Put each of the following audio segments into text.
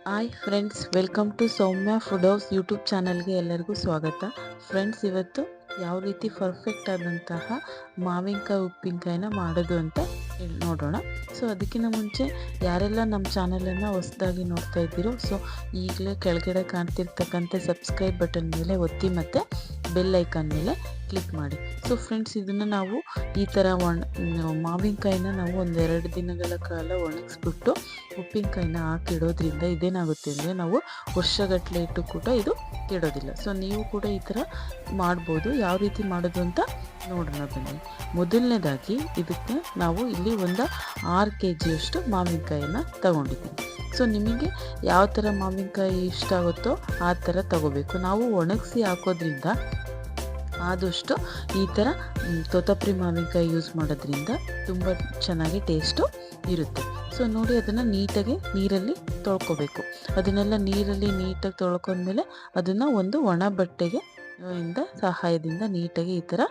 Hi friends, welcome to Soumya food house YouTube ಚಾನಲ್ಗೆ ಎಲ್ಲರಿಗೂ ಸ್ವಾಗತ. ಫ್ರೆಂಡ್ಸ್, ಇವತ್ತು ಯಾವ ರೀತಿ ಪರ್ಫೆಕ್ಟ್ ಆದಂತಹ ಮಾವಿನಕಾಯಿ ಉಪ್ಪಿನಕಾಯಿನ ಮಾಡೋದು ಅಂತ ನೋಡೋಣ. ಸೊ ಅದಕ್ಕಿಂತ ಮುಂಚೆ ಯಾರೆಲ್ಲ ನಮ್ಮ ಚಾನಲನ್ನು ಹೊಸದಾಗಿ ನೋಡ್ತಾ ಇದ್ದೀರೋ, ಸೊ ಈಗಲೇ ಕೆಳಗಡೆ ಕಾಣ್ತಿರ್ತಕ್ಕಂಥ ಸಬ್ಸ್ಕ್ರೈಬ್ ಬಟನ್ ಮೇಲೆ ಒತ್ತಿ ಮತ್ತು ಬೆಲ್ ಐಕಾನ್ ಮೇಲೆ ಕ್ಲಿಕ್ ಮಾಡಿ. ಸೊ ಫ್ರೆಂಡ್ಸ್, ಇದನ್ನು ನಾವು ಈ ಥರ ಮಾವಿನಕಾಯಿನ ನಾವು ಒಂದೆರಡು ದಿನಗಳ ಕಾಲ ಒಣಗಿಸ್ಬಿಟ್ಟು ಉಪ್ಪಿನಕಾಯಿನ ಹಾಕಿಡೋದ್ರಿಂದ ಇದೇನಾಗುತ್ತೆ ಅಂದರೆ ನಾವು ವರ್ಷಗಟ್ಟಲೆ ಇಟ್ಟು ಕೂಡ ಇದು ಕೆಡೋದಿಲ್ಲ. ಸೊ ನೀವು ಕೂಡ ಈ ಥರ ಮಾಡ್ಬೋದು. ಯಾವ ರೀತಿ ಮಾಡೋದು ಅಂತ ನೋಡೋಣ ಬನ್ನಿ. ಮೊದಲನೇದಾಗಿ ಇದಕ್ಕೆ ನಾವು ಇಲ್ಲಿ ಒಂದು 6 kg ಮಾವಿನಕಾಯಿನ ತಗೊಂಡಿದ್ದೀವಿ. ಸೊ ನಿಮಗೆ ಯಾವ ಥರ ಮಾವಿನಕಾಯಿ ಇಷ್ಟ ಆಗುತ್ತೋ ಆ ಥರ ತಗೋಬೇಕು. ನಾವು ಒಣಗಿಸಿ ಹಾಕೋದ್ರಿಂದ ಆದಷ್ಟು ಈ ಥರ ತೋತಾಪುರಿ ಮಾವಿನಕಾಯಿ ಯೂಸ್ ಮಾಡೋದ್ರಿಂದ ತುಂಬ ಚೆನ್ನಾಗಿ ಟೇಸ್ಟು ಇರುತ್ತೆ. ಸೊ ನೋಡಿ, ಅದನ್ನು ನೀಟಾಗಿ ನೀರಲ್ಲಿ ತೊಳ್ಕೊಬೇಕು. ಅದನ್ನೆಲ್ಲ ನೀರಲ್ಲಿ ನೀಟಾಗಿ ತೊಳ್ಕೊಂಡ್ಮೇಲೆ ಅದನ್ನು ಒಂದು ಒಣ ಬಟ್ಟೆಗೆ ಸಹಾಯದಿಂದ ನೀಟಾಗಿ ಈ ಥರ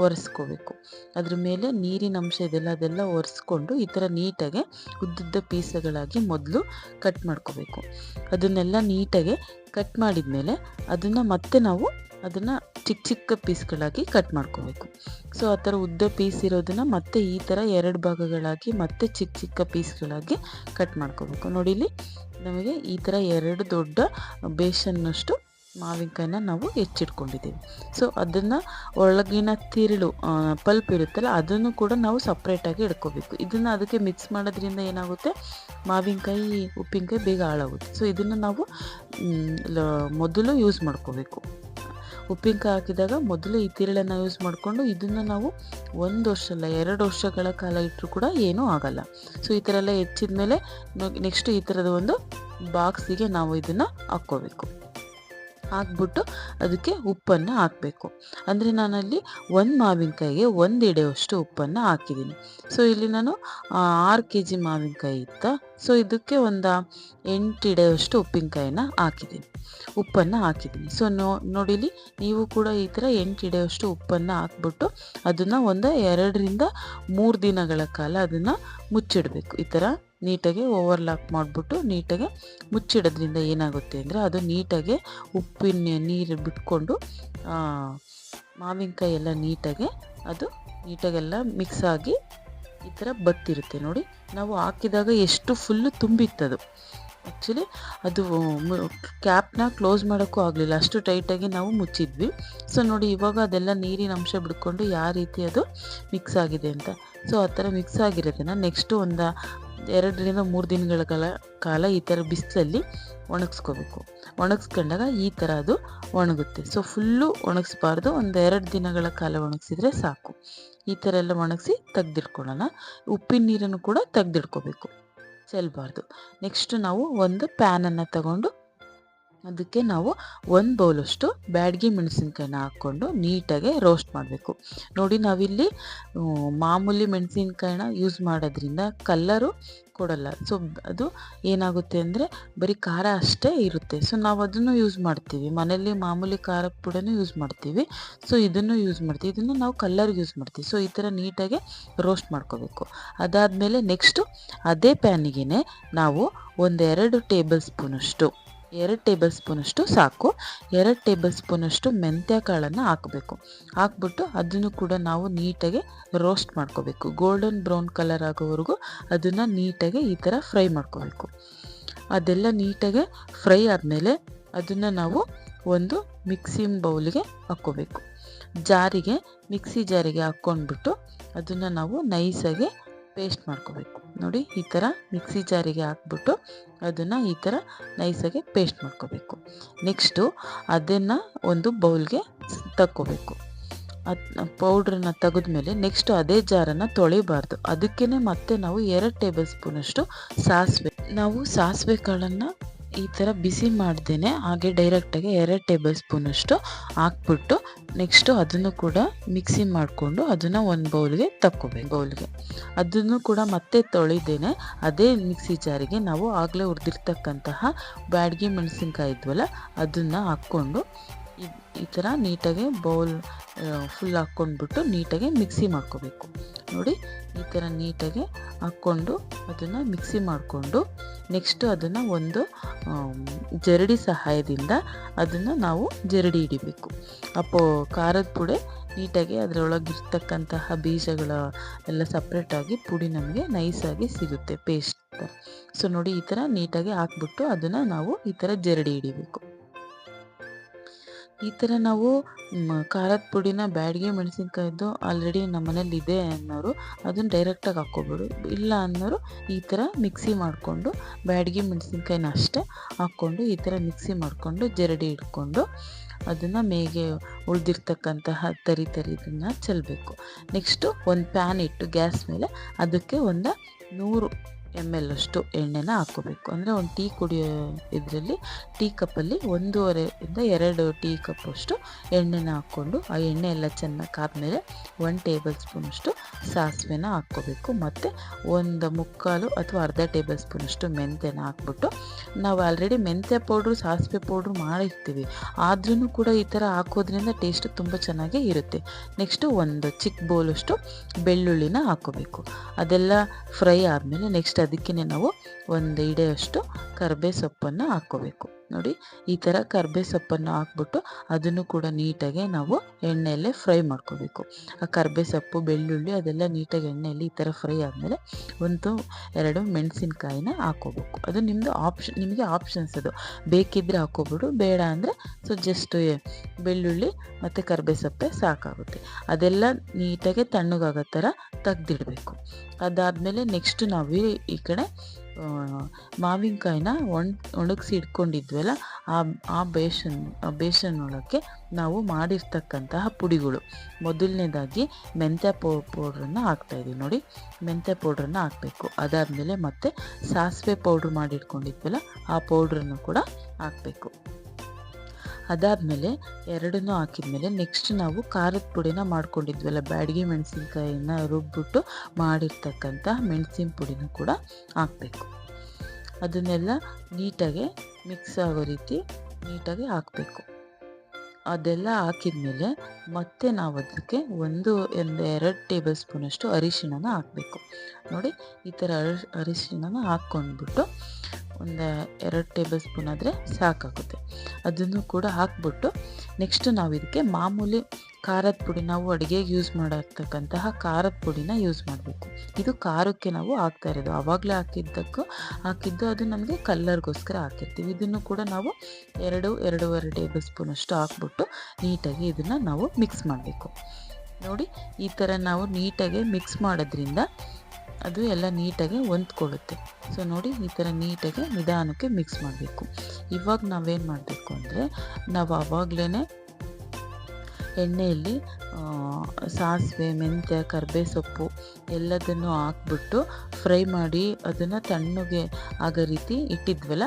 ಒರೆಸ್ಕೋಬೇಕು. ಅದ್ರ ಮೇಲೆ ನೀರಿನ ಅಂಶ ಇದೆಲ್ಲ ಅದೆಲ್ಲ ಒರೆಸ್ಕೊಂಡು ಈ ಥರ ನೀಟಾಗಿ ಉದ್ದುದ್ದ ಪೀಸ್ಗಳಾಗಿ ಮೊದಲು ಕಟ್ ಮಾಡ್ಕೋಬೇಕು. ಅದನ್ನೆಲ್ಲ ನೀಟಾಗಿ ಕಟ್ ಮಾಡಿದ ಮೇಲೆ ಅದನ್ನು ಮತ್ತೆ ನಾವು ಅದನ್ನು ಚಿಕ್ಕ ಚಿಕ್ಕ ಪೀಸ್ಗಳಾಗಿ ಕಟ್ ಮಾಡ್ಕೋಬೇಕು. ಸೊ ಆ ಥರ ಉದ್ದ ಪೀಸ್ ಇರೋದನ್ನು ಮತ್ತೆ ಈ ಥರ 2 ಭಾಗಗಳಾಗಿ ಮತ್ತೆ ಚಿಕ್ಕ ಚಿಕ್ಕ ಪೀಸ್ಗಳಾಗಿ ಕಟ್ ಮಾಡ್ಕೋಬೇಕು. ನೋಡಿ, ಇಲ್ಲಿ ನಮಗೆ ಈ ಥರ 2 ದೊಡ್ಡ ಬೇಸನ್ನಷ್ಟು ಮಾವಿನಕಾಯಿನ ನಾವು ಹೆಚ್ಚಿಟ್ಕೊಂಡಿದ್ದೀವಿ. ಸೊ ಅದನ್ನು ಒಳಗಿನ ತಿರುಳು ಪಲ್ಪ್ ಇರುತ್ತಲ್ಲ, ಅದನ್ನು ಕೂಡ ನಾವು ಸಪ್ರೇಟಾಗಿ ಇಟ್ಕೋಬೇಕು. ಇದನ್ನು ಅದಕ್ಕೆ ಮಿಕ್ಸ್ ಮಾಡೋದ್ರಿಂದ ಏನಾಗುತ್ತೆ, ಮಾವಿನಕಾಯಿ ಉಪ್ಪಿನಕಾಯಿ ಬೇಗ ಹಾಳಾಗುತ್ತೆ. ಸೊ ಇದನ್ನು ನಾವು ಮೊದಲು ಯೂಸ್ ಮಾಡ್ಕೋಬೇಕು. ಉಪ್ಪಿನಕಾಯಿ ಹಾಕಿದಾಗ ಮೊದಲು ಈ ತಿರುಳನ್ನು ಯೂಸ್ ಮಾಡಿಕೊಂಡು ಇದನ್ನು ನಾವು 1 ವರ್ಷ ಅಲ್ಲ 2 ವರ್ಷಗಳ ಕಾಲ ಇಟ್ಟರು ಕೂಡ ಏನೂ ಆಗಲ್ಲ. ಸೊ ಈ ಥರ ಎಲ್ಲ ಹೆಚ್ಚಿದ ಮೇಲೆ ನೆಕ್ಸ್ಟ್ ಈ ಥರದ ಒಂದು ಬಾಕ್ಸಿಗೆ ನಾವು ಇದನ್ನು ಹಾಕ್ಕೋಬೇಕು. ಹಾಕ್ಬಿಟ್ಟು ಅದಕ್ಕೆ ಉಪ್ಪನ್ನು ಹಾಕಬೇಕು. ಅಂದರೆ ನಾನಲ್ಲಿ 1 ಮಾವಿನಕಾಯಿಗೆ 1 ಎಡೆಯಷ್ಟು ಉಪ್ಪನ್ನು ಹಾಕಿದ್ದೀನಿ. ಸೊ ಇಲ್ಲಿ ನಾನು 6 kg ಮಾವಿನಕಾಯಿ ಇತ್ತ. ಸೊ ಇದಕ್ಕೆ ಒಂದು 8 ಎಡೆಯಷ್ಟು ಉಪ್ಪನ್ನು ಹಾಕಿದ್ದೀನಿ. ಸೊ ನೋಡಿಲಿ, ನೀವು ಕೂಡ ಈ ಥರ 8 ಎಡೆಯಷ್ಟು ಉಪ್ಪನ್ನು ಹಾಕ್ಬಿಟ್ಟು ಅದನ್ನು ಒಂದು 2 ರಿಂದ 3 ದಿನಗಳ ಕಾಲ ಅದನ್ನು ಮುಚ್ಚಿಡಬೇಕು. ಈ ಥರ ನೀಟಾಗಿ ಓವರ್ಲಾಕ್ ಮಾಡಿಬಿಟ್ಟು ನೀಟಾಗಿ ಮುಚ್ಚಿಡೋದ್ರಿಂದ ಏನಾಗುತ್ತೆ ಅಂದರೆ ಅದು ನೀಟಾಗಿ ಉಪ್ಪಿನ ನೀರು ಬಿಟ್ಕೊಂಡು ಮಾವಿನಕಾಯಿ ಎಲ್ಲ ನೀಟಾಗೆಲ್ಲ ಮಿಕ್ಸ್ ಆಗಿ ಈ ಥರ ಬತ್ತಿರುತ್ತೆ. ನೋಡಿ, ನಾವು ಹಾಕಿದಾಗ ಎಷ್ಟು ಫುಲ್ಲು ತುಂಬಿತ್ತದು. ಆ್ಯಕ್ಚುಲಿ ಅದು ಕ್ಯಾಪ್ನ ಕ್ಲೋಸ್ ಮಾಡೋಕ್ಕೂ ಆಗಲಿಲ್ಲ, ಅಷ್ಟು ಟೈಟಾಗಿ ನಾವು ಮುಚ್ಚಿದ್ವಿ. ಸೊ ನೋಡಿ, ಇವಾಗ ಅದೆಲ್ಲ ನೀರಿನ ಅಂಶ ಬಿಡ್ಕೊಂಡು ಯಾವ ರೀತಿ ಅದು ಮಿಕ್ಸ್ ಆಗಿದೆ ಅಂತ. ಸೊ ಆ ಥರ ಮಿಕ್ಸ್ ಆಗಿರೋದನ್ನು ನೆಕ್ಸ್ಟು ಒಂದು 2 ರಿಂದ 3 ದಿನಗಳ ಕಾಲ ಈ ಥರ ಬಿಸಿಲಲ್ಲಿ ಒಣಗಿಸ್ಕೋಬೇಕು. ಒಣಗಿಸ್ಕೊಂಡಾಗ ಈ ಥರ ಅದು ಒಣಗುತ್ತೆ. ಸೊ ಫುಲ್ಲು ಒಣಗಿಸ್ಬಾರ್ದು, ಒಂದು 2 ದಿನಗಳ ಕಾಲ ಒಣಗಿಸಿದ್ರೆ ಸಾಕು. ಈ ಥರ ಎಲ್ಲ ಒಣಗಿಸಿ ತೆಗ್ದಿಟ್ಕೊಳ್ಳೋಣ. ಉಪ್ಪಿನ ನೀರನ್ನು ಕೂಡ ತೆಗ್ದಿಟ್ಕೋಬೇಕು, ಚೆಲ್ಲಬಾರ್ದು. ನೆಕ್ಸ್ಟ್ ನಾವು ಒಂದು ಪ್ಯಾನನ್ನು ತಗೊಂಡು ಅದಕ್ಕೆ ನಾವು 1 ಬೌಲಷ್ಟು ಬ್ಯಾಡಗಿ ಮೆಣಸಿನ್ಕಾಯಿನ ಹಾಕ್ಕೊಂಡು ನೀಟಾಗಿ ರೋಸ್ಟ್ ಮಾಡಬೇಕು. ನೋಡಿ, ನಾವಿಲ್ಲಿ ಮಾಮೂಲಿ ಮೆಣಸಿನ್ಕಾಯಿನ ಯೂಸ್ ಮಾಡೋದ್ರಿಂದ ಕಲ್ಲರು ಕೊಡಲ್ಲ. ಸೊ ಅದು ಏನಾಗುತ್ತೆ ಅಂದರೆ ಬರೀ ಖಾರ ಅಷ್ಟೇ ಇರುತ್ತೆ. ಸೊ ನಾವು ಅದನ್ನು ಯೂಸ್ ಮಾಡ್ತೀವಿ, ಮನೆಯಲ್ಲಿ ಮಾಮೂಲಿ ಖಾರದ ಪುಡಿನೂ ಯೂಸ್ ಮಾಡ್ತೀವಿ. ಸೊ ಇದನ್ನು ಯೂಸ್ ಮಾಡ್ತೀವಿ, ಇದನ್ನು ನಾವು ಕಲ್ಲರ್ಗೆ ಯೂಸ್ ಮಾಡ್ತೀವಿ. ಸೊ ಈ ಥರ ನೀಟಾಗಿ ರೋಸ್ಟ್ ಮಾಡ್ಕೋಬೇಕು. ಅದಾದಮೇಲೆ ನೆಕ್ಸ್ಟು ಅದೇ ಪ್ಯಾನಿಗೆ ನಾವು ಒಂದು 2 ಟೇಬಲ್ ಸ್ಪೂನಷ್ಟು ಸಾಕು. 2 ಟೇಬಲ್ ಸ್ಪೂನಷ್ಟು ಮೆಂತ್ಯ ಕಾಳನ್ನು ಹಾಕಬೇಕು. ಹಾಕ್ಬಿಟ್ಟು ಅದನ್ನು ಕೂಡ ನಾವು ನೀಟಾಗಿ ರೋಸ್ಟ್ ಮಾಡ್ಕೋಬೇಕು. ಗೋಲ್ಡನ್ ಬ್ರೌನ್ ಕಲರ್ ಆಗೋವರೆಗೂ ಅದನ್ನು ನೀಟಾಗಿ ಈ ಥರ ಫ್ರೈ ಮಾಡ್ಕೋಬೇಕು. ಅದೆಲ್ಲ ನೀಟಾಗಿ ಫ್ರೈ ಆದಮೇಲೆ ಅದನ್ನು ನಾವು ಒಂದು ಮಿಕ್ಸಿಂಗ್ ಬೌಲಿಗೆ ಹಾಕ್ಕೋಬೇಕು. ಮಿಕ್ಸಿ ಜಾರಿಗೆ ಹಾಕ್ಕೊಂಡ್ಬಿಟ್ಟು ಅದನ್ನು ನಾವು ನೈಸಾಗಿ ಪೇಸ್ಟ್ ಮಾಡ್ಕೋಬೇಕು. ನೋಡಿ, ಈ ಥರ ಮಿಕ್ಸಿ ಜಾರಿಗೆ ಹಾಕ್ಬಿಟ್ಟು ಅದನ್ನು ಈ ಥರ ನೈಸಾಗಿ ಪೇಸ್ಟ್ ಮಾಡ್ಕೋಬೇಕು. ನೆಕ್ಸ್ಟು ಅದನ್ನು ಒಂದು ಬೌಲ್ಗೆ ತಕ್ಕೋಬೇಕು. ಪೌಡ್ರನ್ನ ತೆಗೆದ್ಮೇಲೆ ನೆಕ್ಸ್ಟು ಅದೇ ಜಾರನ್ನು ತೊಳಿಬಾರ್ದು. ಅದಕ್ಕೇ ಮತ್ತೆ ನಾವು 2 ಟೇಬಲ್ ಸ್ಪೂನಷ್ಟು ಸಾಸಿವೆ ಕಾಳನ್ನು ಈ ಥರ ಬಿಸಿ ಮಾಡ್ದೇನೆ ಹಾಗೆ ಡೈರೆಕ್ಟಾಗಿ 2 ಟೇಬಲ್ ಸ್ಪೂನಷ್ಟು ಹಾಕ್ಬಿಟ್ಟು ನೆಕ್ಸ್ಟು ಅದನ್ನು ಕೂಡ ಮಿಕ್ಸಿ ಮಾಡಿಕೊಂಡು ಅದನ್ನು ಒಂದು ಬೌಲ್ಗೆ ತಕ್ಕೋಬೇಕು. ಅದನ್ನು ಕೂಡ ಮತ್ತೆ ತೊಳಿದೇನೆ ಅದೇ ಮಿಕ್ಸಿ ಜಾರಿಗೆ ನಾವು ಆಗಲೇ ಹುರಿದಿರ್ತಕ್ಕಂತಹ ಬ್ಯಾಡಗಿ ಮೆಣಸಿನ್ಕಾಯಿ ಇದ್ವಲ್ಲ ಅದನ್ನು ಹಾಕ್ಕೊಂಡು ಈ ಥರ ನೀಟಾಗಿ ಬೌಲ್ ಫುಲ್ ಹಾಕ್ಕೊಂಡ್ಬಿಟ್ಟು ನೀಟಾಗಿ ಮಿಕ್ಸಿ ಮಾಡ್ಕೋಬೇಕು. ನೋಡಿ, ಈ ಥರ ನೀಟಾಗಿ ಹಾಕ್ಕೊಂಡು ಅದನ್ನು ಮಿಕ್ಸಿ ಮಾಡಿಕೊಂಡು ನೆಕ್ಸ್ಟು ಅದನ್ನು ಒಂದು ಜರಡಿ ಸಹಾಯದಿಂದ ಅದನ್ನು ನಾವು ಜರಡಿ ಹಿಡಿಬೇಕು. ಖಾರದ ಪುಡಿ ನೀಟಾಗಿ ಅದರೊಳಗಿರ್ತಕ್ಕಂತಹ ಬೀಜಗಳ ಎಲ್ಲ ಸಪ್ರೇಟಾಗಿ ಪುಡಿ ನಮಗೆ ನೈಸಾಗಿ ಸಿಗುತ್ತೆ, ಪೇಸ್ಟ್ ಥರ. ಸೊ ನೋಡಿ, ಈ ಥರ ನೀಟಾಗಿ ಹಾಕ್ಬಿಟ್ಟು ಅದನ್ನು ನಾವು ಈ ಥರ ಜರಡಿ ಹಿಡಿಬೇಕು. ಈ ಥರ ನಾವು ಖಾರದ ಪುಡಿನ ಬ್ಯಾಡಗಿ ಮೆಣಸಿನ್ಕಾಯಿದ್ದು ಆಲ್ರೆಡಿ ನಮ್ಮ ಮನೇಲಿ ಇದೆ ಅನ್ನೋರು ಅದನ್ನು ಡೈರೆಕ್ಟಾಗಿ ಹಾಕ್ಕೊಬೇಡು. ಇಲ್ಲ ಅನ್ನೋರು ಈ ಥರ ಮಿಕ್ಸಿ ಮಾಡಿಕೊಂಡು ಬ್ಯಾಡಗಿ ಮೆಣಸಿನ್ಕಾಯಿನ ಅಷ್ಟೇ ಹಾಕ್ಕೊಂಡು ಈ ಥರ ಮಿಕ್ಸಿ ಮಾಡಿಕೊಂಡು ಜರಡಿ ಹಿಡ್ಕೊಂಡು ಅದನ್ನು ಮೇಗೆ ಉಳಿದಿರ್ತಕ್ಕಂತಹ ತರಿದನ್ನು ಚೆಲ್ಲಬೇಕು. ನೆಕ್ಸ್ಟು ಒಂದು ಪ್ಯಾನ್ ಇಟ್ಟು ಗ್ಯಾಸ್ ಮೇಲೆ ಅದಕ್ಕೆ 100 ml ಅಷ್ಟು ಎಣ್ಣೆನ ಹಾಕ್ಕೋಬೇಕು. ಅಂದರೆ ಒಂದು ಟೀ ಕುಡಿಯೋ ಇದರಲ್ಲಿ ಟೀ ಕಪ್ಪಲ್ಲಿ 1.5 ಇಂದ 2 ಟೀ ಕಪ್ ಅಷ್ಟು ಎಣ್ಣೆನ ಹಾಕ್ಕೊಂಡು ಆ ಎಣ್ಣೆ ಎಲ್ಲ ಚೆನ್ನಾಗಿ ಕಾದ್ಮೇಲೆ 1 ಟೇಬಲ್ ಸ್ಪೂನ್ ಅಷ್ಟು ಸಾಸಿವೆನ ಹಾಕ್ಕೋಬೇಕು. ಮತ್ತು 1/4 ಅಥವಾ ಅರ್ಧ ಟೇಬಲ್ ಸ್ಪೂನ್ ಅಷ್ಟು ಮೆಂತ್ಯನ ಹಾಕ್ಬಿಟ್ಟು, ನಾವು ಆಲ್ರೆಡಿ ಮೆಂತ್ಯ ಪೌಡ್ರು ಸಾಸಿವೆ ಪೌಡ್ರು ಮಾಡಿರ್ತೀವಿ, ಆದ್ರೂ ಕೂಡ ಈ ಥರ ಹಾಕೋದ್ರಿಂದ ಟೇಸ್ಟ್ ತುಂಬ ಚೆನ್ನಾಗೇ ಇರುತ್ತೆ. ನೆಕ್ಸ್ಟು ಒಂದು ಚಿಕ್ಕ ಬೌಲಷ್ಟು ಬೆಳ್ಳುಳ್ಳಿನ ಹಾಕ್ಕೋಬೇಕು. ಅದೆಲ್ಲ ಫ್ರೈ ಆದಮೇಲೆ ನೆಕ್ಸ್ಟ್ ಅದಕ್ಕೆ ನಾವು 1 ಇಡೆಯಷ್ಟು ಕರ್ಬೇ ಸೊಪ್ಪನ್ನು ಹಾಕ್ಕೋಬೇಕು. ನೋಡಿ, ಈ ಥರ ಕರ್ಬೇ ಸೊಪ್ಪನ್ನು ಹಾಕ್ಬಿಟ್ಟು ಅದನ್ನು ಕೂಡ ನೀಟಾಗಿ ನಾವು ಎಣ್ಣೆಯಲ್ಲೇ ಫ್ರೈ ಮಾಡ್ಕೋಬೇಕು. ಆ ಕರ್ಬೇ ಸೊಪ್ಪು ಬೆಳ್ಳುಳ್ಳಿ ಅದೆಲ್ಲ ನೀಟಾಗಿ ಎಣ್ಣೆಯಲ್ಲಿ ಈ ಥರ ಫ್ರೈ ಆದಮೇಲೆ 1-2 ಮೆಣಸಿನ್ಕಾಯಿನ ಹಾಕ್ಕೋಬೇಕು. ಅದು ನಿಮಗೆ ಆಪ್ಷನ್ಸ್, ಅದು ಬೇಕಿದ್ದರೆ ಹಾಕ್ಕೋಬಿಡು, ಬೇಡ ಅಂದರೆ ಸೊ ಜಸ್ಟ್ ಬೆಳ್ಳುಳ್ಳಿ ಮತ್ತು ಕರ್ಬೇ ಸೊಪ್ಪೆ ಸಾಕಾಗುತ್ತೆ. ಅದೆಲ್ಲ ನೀಟಾಗಿ ತಣ್ಣಗಾಗೋ ಥರ ತೆಗ್ದಿಡಬೇಕು. ಅದಾದಮೇಲೆ ನೆಕ್ಸ್ಟ್ ನಾವು ಈ ಕಡೆ ಮಾವಿನಕಾಯಿನ ಒಣಗಿಸಿ ಇಟ್ಕೊಂಡಿದ್ವಲ್ಲ ಆ ಬೇಸನ್ ಒಳಕ್ಕೆ ನಾವು ಮಾಡಿರ್ತಕ್ಕಂತಹ ಪುಡಿಗಳು, ಮೊದಲನೇದಾಗಿ ಮೆಂತ್ಯ ಪೌಡ್ರನ್ನು ಹಾಕ್ತಾಯಿದ್ದೀವಿ. ನೋಡಿ, ಮೆಂತ್ಯ ಪೌಡ್ರನ್ನು ಹಾಕಬೇಕು. ಅದಾದಮೇಲೆ ಮತ್ತೆ ಸಾಸಿವೆ ಪೌಡ್ರ್ ಮಾಡಿಟ್ಕೊಂಡಿದ್ವಲ್ಲ ಆ ಪೌಡ್ರನ್ನು ಕೂಡ ಹಾಕಬೇಕು. ಅದಾದಮೇಲೆ ಎರಡನ್ನೂ ಹಾಕಿದ್ಮೇಲೆ ನೆಕ್ಸ್ಟ್ ನಾವು ಖಾರದ ಪುಡಿನ ಮಾಡ್ಕೊಂಡಿದ್ವಲ್ಲ, ಬ್ಯಾಡಗಿ ಮೆಣಸಿನ್ಕಾಯಿನ ರುಬ್ಬಿಟ್ಟು ಮಾಡಿರ್ತಕ್ಕಂಥ ಮೆಣಸಿನ ಪುಡಿನ ಕೂಡ ಹಾಕಬೇಕು. ಅದನ್ನೆಲ್ಲ ನೀಟಾಗಿ ಮಿಕ್ಸ್ ಆಗೋ ರೀತಿ ನೀಟಾಗಿ ಹಾಕಬೇಕು. ಅದೆಲ್ಲ ಹಾಕಿದ್ಮೇಲೆ ಮತ್ತೆ ನಾವು ಅದಕ್ಕೆ 1-2 ಟೇಬಲ್ ಸ್ಪೂನಷ್ಟು ಅರಿಶಿಣನ ಹಾಕಬೇಕು. ನೋಡಿ, ಈ ಥರ ಅರಿಶಿಣನ ಹಾಕ್ಕೊಂಡ್ಬಿಟ್ಟು 1-2 ಟೇಬಲ್ ಸ್ಪೂನ್ ಆದರೆ ಸಾಕಾಗುತ್ತೆ. ಅದನ್ನು ಕೂಡ ಹಾಕ್ಬಿಟ್ಟು ನೆಕ್ಸ್ಟ್ ನಾವು ಇದಕ್ಕೆ ಮಾಮೂಲಿ ಖಾರದ ಪುಡಿ, ನಾವು ಅಡುಗೆಗೆ ಯೂಸ್ ಮಾಡಿರ್ತಕ್ಕಂತಹ ಖಾರದ ಪುಡಿನ ಯೂಸ್ ಮಾಡಬೇಕು. ಇದು ಖಾರಕ್ಕೆ ನಾವು ಹಾಕ್ತಾ ಇರೋದು, ಆವಾಗಲೇ ಹಾಕಿದ್ದು ಅದು ನಮಗೆ ಕಲ್ಲರ್ಗೋಸ್ಕರ ಹಾಕಿರ್ತೀವಿ. ಇದನ್ನು ಕೂಡ ನಾವು 2-2.5 ಟೇಬಲ್ ಸ್ಪೂನ್ ಅಷ್ಟು ಹಾಕ್ಬಿಟ್ಟು ನೀಟಾಗಿ ಇದನ್ನು ನಾವು ಮಿಕ್ಸ್ ಮಾಡಬೇಕು. ನೋಡಿ, ಈ ಥರ ನಾವು ನೀಟಾಗಿ ಮಿಕ್ಸ್ ಮಾಡೋದ್ರಿಂದ ಅದು ಎಲ್ಲ ನೀಟಾಗಿ ಹೊಂದ್ಕೊಳ್ಳುತ್ತೆ. ಸೊ ನೋಡಿ, ಈ ಥರ ನೀಟಾಗಿ ನಿಧಾನಕ್ಕೆ ಮಿಕ್ಸ್ ಮಾಡಬೇಕು. ಇವಾಗ ನಾವೇನು ಮಾಡಬೇಕು ಅಂದರೆ, ನಾವು ಆವಾಗಲೇ ಎಣ್ಣೆಯಲ್ಲಿ ಸಾಸಿವೆ, ಮೆಂತ್ಯ, ಕರ್ಬೇ ಸೊಪ್ಪು ಎಲ್ಲದನ್ನು ಹಾಕ್ಬಿಟ್ಟು ಫ್ರೈ ಮಾಡಿ ಅದನ್ನು ತಣ್ಣಗೆ ಆಗೋ ರೀತಿ ಇಟ್ಟಿದ್ವಲ್ಲ,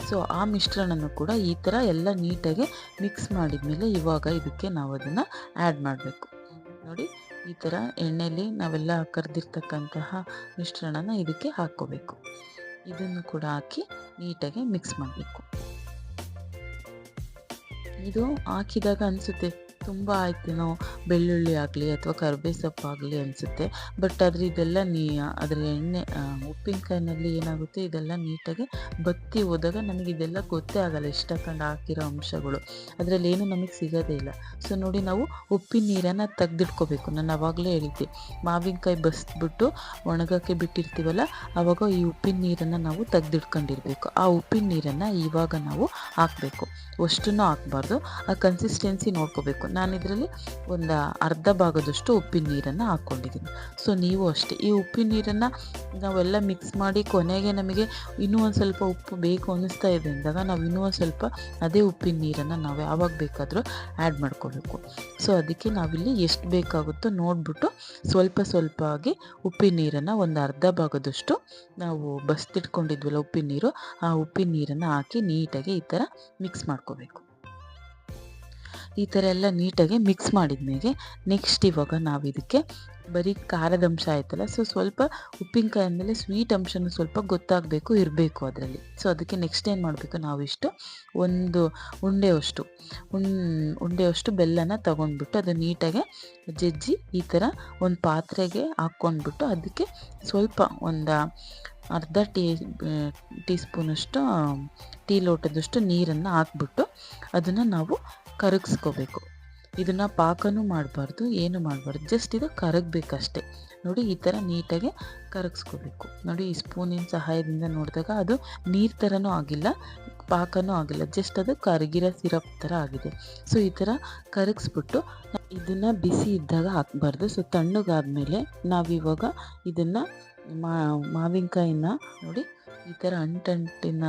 ಸೊ ಆ ಮಿಶ್ರಣನೂ ಕೂಡ ಈ ಥರ ಎಲ್ಲ ನೀಟಾಗಿ ಮಿಕ್ಸ್ ಮಾಡಿದ್ಮೇಲೆ ಇವಾಗ ಇದಕ್ಕೆ ನಾವು ಅದನ್ನು ಆ್ಯಡ್ ಮಾಡಬೇಕು. ನೋಡಿ, ಈ ಥರ ಎಣ್ಣೆಯಲ್ಲಿ ನಾವೆಲ್ಲ ಕರೆದಿರ್ತಕ್ಕಂತಹ ಮಿಶ್ರಣನ ಇದಕ್ಕೆ ಹಾಕ್ಕೋಬೇಕು. ಇದನ್ನು ಕೂಡ ಹಾಕಿ ನೀಟಾಗಿ ಮಿಕ್ಸ್ ಮಾಡಬೇಕು. ಇದು ಹಾಕಿದಾಗ ಅನಿಸುತ್ತೆ ತುಂಬ ಆಯ್ತೇನೋ, ಬೆಳ್ಳುಳ್ಳಿ ಆಗಲಿ ಅಥವಾ ಕರ್ಬೇ ಸೊಪ್ಪಾಗಲಿ ಅನಿಸುತ್ತೆ. ಬಟ್ ಆದರೆ ಇದೆಲ್ಲ ಅದರ ಎಣ್ಣೆ ಉಪ್ಪಿನಕಾಯಿನಲ್ಲಿ ಏನಾಗುತ್ತೆ, ಇದೆಲ್ಲ ನೀಟಾಗಿ ಬತ್ತಿ ಹೋದಾಗ ನಮಗೆ ಇದೆಲ್ಲ ಗೊತ್ತೇ ಆಗಲ್ಲ, ಇಷ್ಟಕೊಂಡು ಹಾಕಿರೋ ಅಂಶಗಳು ಅದರಲ್ಲಿ ಏನು ನಮಗೆ ಸಿಗೋದೇ ಇಲ್ಲ. ಸೊ ನೋಡಿ, ನಾವು ಉಪ್ಪಿನ ನೀರನ್ನು ತೆಗ್ದಿಟ್ಕೋಬೇಕು. ನಾನು ಆವಾಗಲೇ ಹೇಳಿದ್ದೆ, ಮಾವಿನಕಾಯಿ ಬಸ್ಬಿಟ್ಟು ಒಣಗೋಕ್ಕೆ ಬಿಟ್ಟಿರ್ತೀವಲ್ಲ, ಆವಾಗ ಈ ಉಪ್ಪಿನ ನೀರನ್ನು ನಾವು ತೆಗ್ದಿಟ್ಕೊಂಡಿರ್ಬೇಕು. ಆ ಉಪ್ಪಿನ ನೀರನ್ನು ಇವಾಗ ನಾವು ಹಾಕಬೇಕು. ಅಷ್ಟನ್ನು ಹಾಕಬಾರ್ದು, ಆ ಕನ್ಸಿಸ್ಟೆನ್ಸಿ ನೋಡ್ಕೋಬೇಕು. ನಾನು ಇದರಲ್ಲಿ ಒಂದು ಅರ್ಧ ಭಾಗದಷ್ಟು ಉಪ್ಪಿನ ನೀರನ್ನು ಹಾಕ್ಕೊಂಡಿದ್ದೀನಿ. ಸೊ ನೀವು ಅಷ್ಟೇ, ಈ ಉಪ್ಪಿನ ನೀರನ್ನು ನಾವೆಲ್ಲ ಮಿಕ್ಸ್ ಮಾಡಿ ಕೊನೆಗೆ ನಮಗೆ ಇನ್ನೂ ಒಂದು ಸ್ವಲ್ಪ ಉಪ್ಪು ಬೇಕು ಅನ್ನಿಸ್ತಾ ಇದೆ ಅಂದಾಗ ನಾವು ಇನ್ನೂ ಒಂದು ಸ್ವಲ್ಪ ಅದೇ ಉಪ್ಪಿನ ನೀರನ್ನು ನಾವು ಯಾವಾಗ ಬೇಕಾದರೂ ಆ್ಯಡ್ ಮಾಡ್ಕೋಬೇಕು. ಸೊ ಅದಕ್ಕೆ ನಾವಿಲ್ಲಿ ಎಷ್ಟು ಬೇಕಾಗುತ್ತೋ ನೋಡಿಬಿಟ್ಟು ಸ್ವಲ್ಪ ಆಗಿ ಉಪ್ಪಿನ ನೀರನ್ನು ಒಂದು ಅರ್ಧ ಭಾಗದಷ್ಟು ನಾವು ಬಸ್ತಿಟ್ಕೊಂಡಿದ್ವಲ್ಲ ಉಪ್ಪಿನ ನೀರು, ಆ ಉಪ್ಪಿನ ನೀರನ್ನು ಹಾಕಿ ನೀಟಾಗಿ ಈ ಥರ ಮಿಕ್ಸ್ ಮಾಡ್ಕೋಬೇಕು. ಈ ಥರ ಎಲ್ಲ ನೀಟಾಗಿ ಮಿಕ್ಸ್ ಮಾಡಿದ್ಮೇಲೆ ನೆಕ್ಸ್ಟ್ ಇವಾಗ ನಾವು ಇದಕ್ಕೆ ಬರೀ ಖಾರದ ಅಂಶ ಆಯ್ತಲ್ಲ, ಸೊ ಸ್ವಲ್ಪ ಉಪ್ಪಿನಕಾಯಿ ಅಂದಮೇಲೆ ಸ್ವೀಟ್ ಅಂಶನೂ ಸ್ವಲ್ಪ ಗೊತ್ತಾಗಬೇಕು, ಇರಬೇಕು ಅದರಲ್ಲಿ. ಸೊ ಅದಕ್ಕೆ ನೆಕ್ಸ್ಟ್ ಏನು ಮಾಡಬೇಕು, ನಾವಿಷ್ಟು ಒಂದು ಉಂಡೆಯಷ್ಟು ಬೆಲ್ಲನ ತೊಗೊಂಡ್ಬಿಟ್ಟು ಅದು ನೀಟಾಗಿ ಜಜ್ಜಿ ಈ ಥರ ಒಂದು ಪಾತ್ರೆಗೆ ಹಾಕ್ಕೊಂಡ್ಬಿಟ್ಟು ಅದಕ್ಕೆ ಸ್ವಲ್ಪ ಒಂದು ಅರ್ಧ ಟೀ ಸ್ಪೂನಷ್ಟು ಟೀ ಲೋಟದಷ್ಟು ನೀರನ್ನು ಹಾಕ್ಬಿಟ್ಟು ಅದನ್ನು ನಾವು ಕರಗಿಸ್ಕೋಬೇಕು. ಇದನ್ನು ಪಾಕನೂ ಮಾಡಬಾರ್ದು, ಏನು ಮಾಡಬಾರ್ದು, ಜಸ್ಟ್ ಇದು ಕರಗಬೇಕಷ್ಟೆ. ನೋಡಿ ಈ ಥರ ನೀಟಾಗಿ ಕರಗಿಸ್ಕೋಬೇಕು. ನೋಡಿ ಈ ಸ್ಪೂನಿನ ಸಹಾಯದಿಂದ ನೋಡಿದಾಗ ಅದು ನೀರು ಥರನೂ ಆಗಿಲ್ಲ, ಪಾಕನೂ ಆಗಿಲ್ಲ, ಜಸ್ಟ್ ಅದು ಕರಗಿರೋ ಸಿರಪ್ ಥರ ಆಗಿದೆ. ಸೊ ಈ ಥರ ಕರಗಿಸ್ಬಿಟ್ಟು ಇದನ್ನು ಬಿಸಿ ಇದ್ದಾಗ ಹಾಕಬಾರ್ದು. ಸೊ ತಣ್ಣಗಾದ್ಮೇಲೆ ನಾವಿವಾಗ ಇದನ್ನು ಮಾವಿನಕಾಯಿನ ನೋಡಿ ಈ ಥರ ಅಂಟಿನ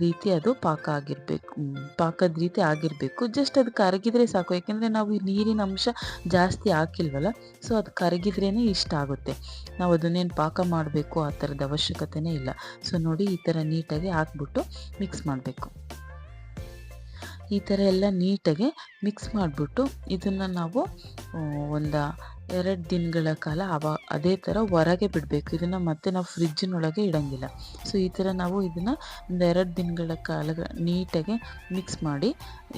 ರೀತಿ ಅದು ಪಾಕದ ರೀತಿ ಆಗಿರಬೇಕು. ಜಸ್ಟ್ ಅದು ಕರಗಿದ್ರೆ ಸಾಕು, ಯಾಕೆಂದರೆ ನಾವು ಈ ನೀರಿನ ಅಂಶ ಜಾಸ್ತಿ ಹಾಕಿಲ್ವಲ್ಲ, ಸೊ ಅದು ಕರಗಿದ್ರೇ ಇಷ್ಟ ಆಗುತ್ತೆ. ನಾವು ಅದನ್ನೇನು ಪಾಕ ಮಾಡಬೇಕು ಆ ಥರದ ಅವಶ್ಯಕತೆನೇ ಇಲ್ಲ. ಸೊ ನೋಡಿ ಈ ಥರ ನೀಟಾಗಿ ಹಾಕ್ಬಿಟ್ಟು ಮಿಕ್ಸ್ ಮಾಡಬೇಕು. ಈ ಥರ ಎಲ್ಲ ನೀಟಾಗಿ ಮಿಕ್ಸ್ ಮಾಡಿಬಿಟ್ಟು ಇದನ್ನು ನಾವು ಒಂದು 2 ದಿನಗಳ ಕಾಲ ಅದೇ ಥರ ಹೊರಗೆ ಬಿಡಬೇಕು. ಇದನ್ನು ಮತ್ತೆ ನಾವು ಫ್ರಿಜ್ಜಿನೊಳಗೆ ಇಡೋಂಗಿಲ್ಲ. ಸೊ ಈ ಥರ ನಾವು ಇದನ್ನು ಒಂದು 2 ದಿನಗಳ ಕಾಲ ನೀಟಾಗಿ ಮಿಕ್ಸ್ ಮಾಡಿ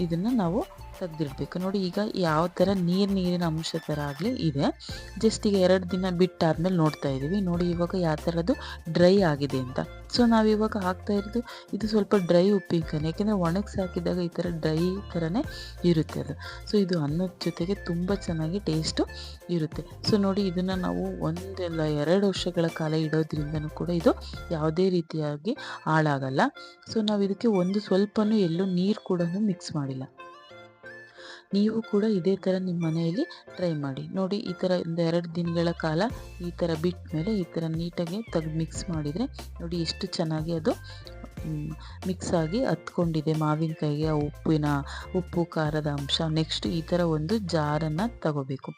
ಇದನ್ನು ನಾವು ತೆಗೆದಿಡಬೇಕು. ನೋಡಿ ಈಗ ಯಾವ ಥರ ನೀರಿನ ಅಂಶ ಥರ ಆಗಲಿ ಇದೆ. ಜಸ್ಟ್ ಈಗ 2 ದಿನ ಬಿಟ್ಟಾದ್ಮೇಲೆ ನೋಡ್ತಾ ಇದ್ದೀವಿ. ನೋಡಿ ಇವಾಗ ಯಾವ ಥರದ್ದು ಡ್ರೈ ಆಗಿದೆ ಅಂತ. ಸೊ ನಾವಿವಾಗ ಹಾಕ್ತಾ ಇರೋದು ಇದು ಸ್ವಲ್ಪ ಡ್ರೈ ಉಪ್ಪಿನಕಾಯಿ, ಯಾಕೆಂದರೆ ಒಣಗಿಸಿ ಹಾಕಿದಾಗ ಈ ಥರ ಡ್ರೈ ಥರನೇ ಇರುತ್ತೆ ಅದು. ಸೊ ಇದು ಅನ್ನದ ಜೊತೆಗೆ ತುಂಬ ಚೆನ್ನಾಗಿ ಟೇಸ್ಟು ಇರುತ್ತೆ. ಸೊ ನೋಡಿ ಇದನ್ನು ನಾವು 1 ಇಲ್ಲ 2 ವರ್ಷಗಳ ಕಾಲ ಇಡೋದ್ರಿಂದನೂ ಕೂಡ ಇದು ಯಾವುದೇ ರೀತಿಯಾಗಿ ಹಾಳಾಗಲ್ಲ. ಸೊ ನಾವು ಇದಕ್ಕೆ ಸ್ವಲ್ಪನೂ ಎಲ್ಲೂ ನೀರು ಕೂಡ ಮಿಕ್ಸ್ ಮಾಡಿಲ್ಲ. ನೀವು ಕೂಡ ಇದೇ ಥರ ನಿಮ್ಮ ಮನೆಯಲ್ಲಿ ಟ್ರೈ ಮಾಡಿ ನೋಡಿ. ಈ ಥರ ಒಂದು 2 ದಿನಗಳ ಕಾಲ ಈ ಥರ ಬಿಟ್ಟ ಮೇಲೆ ಈ ಥರ ನೀಟಾಗಿ ತೆಗೆದು ಮಿಕ್ಸ್ ಮಾಡಿದರೆ ನೋಡಿ ಎಷ್ಟು ಚೆನ್ನಾಗಿ ಅದು ಮಿಕ್ಸ್ ಆಗಿ ಹತ್ಕೊಂಡಿದೆ ಮಾವಿನಕಾಯಿಗೆ ಉಪ್ಪು ಖಾರದ ಅಂಶ. ನೆಕ್ಸ್ಟ್ ಈ ಥರ ಒಂದು ಜಾರನ್ನು ತಗೋಬೇಕು.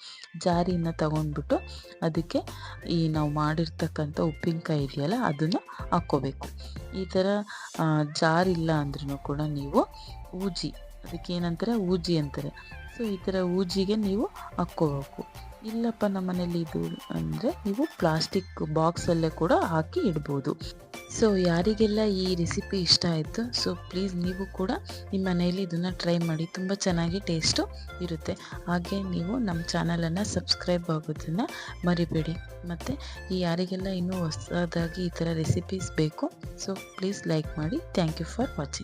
ಜಾರಿಯನ್ನು ತಗೊಂಡ್ಬಿಟ್ಟು ಅದಕ್ಕೆ ಈ ನಾವು ಮಾಡಿರ್ತಕ್ಕಂಥ ಉಪ್ಪಿನಕಾಯಿ ಇದೆಯಲ್ಲ ಅದನ್ನು ಹಾಕ್ಕೋಬೇಕು. ಈ ಥರ ಜಾರಿಲ್ಲ ಅಂದ್ರೂ ಕೂಡ ನೀವು ಊಜಿ, ಅದಕ್ಕೆ ಏನಂತಾರೆ ಊಜಿ ಅಂತಾರೆ. ಸೊ ಈ ಥರ ಊಜಿಗೆ ನೀವು ಹಾಕ್ಕೋಬೇಕು. ಇಲ್ಲಪ್ಪ ನಮ್ಮ ಮನೇಲಿ ಇದು ಅಂದರೆ ನೀವು ಪ್ಲಾಸ್ಟಿಕ್ ಬಾಕ್ಸಲ್ಲೇ ಕೂಡ ಹಾಕಿ ಇಡ್ಬೋದು. ಸೊ ಯಾರಿಗೆಲ್ಲ ಈ ರೆಸಿಪಿ ಇಷ್ಟ ಆಯಿತು, ಸೊ ಪ್ಲೀಸ್ ನೀವು ಕೂಡ ನಿಮ್ಮ ಮನೆಯಲ್ಲಿ ಇದನ್ನು ಟ್ರೈ ಮಾಡಿ, ತುಂಬ ಚೆನ್ನಾಗಿ ಟೇಸ್ಟು ಇರುತ್ತೆ. ಹಾಗೆ ನೀವು ನಮ್ಮ ಚಾನಲನ್ನು ಸಬ್ಸ್ಕ್ರೈಬ್ ಆಗೋದನ್ನು ಮರಿಬೇಡಿ. ಮತ್ತು ಯಾರಿಗೆಲ್ಲ ಇನ್ನೂ ಹೊಸದಾಗಿ ಈ ಥರ ರೆಸಿಪೀಸ್ ಬೇಕು, ಸೊ ಪ್ಲೀಸ್ ಲೈಕ್ ಮಾಡಿ. Thank you for watching.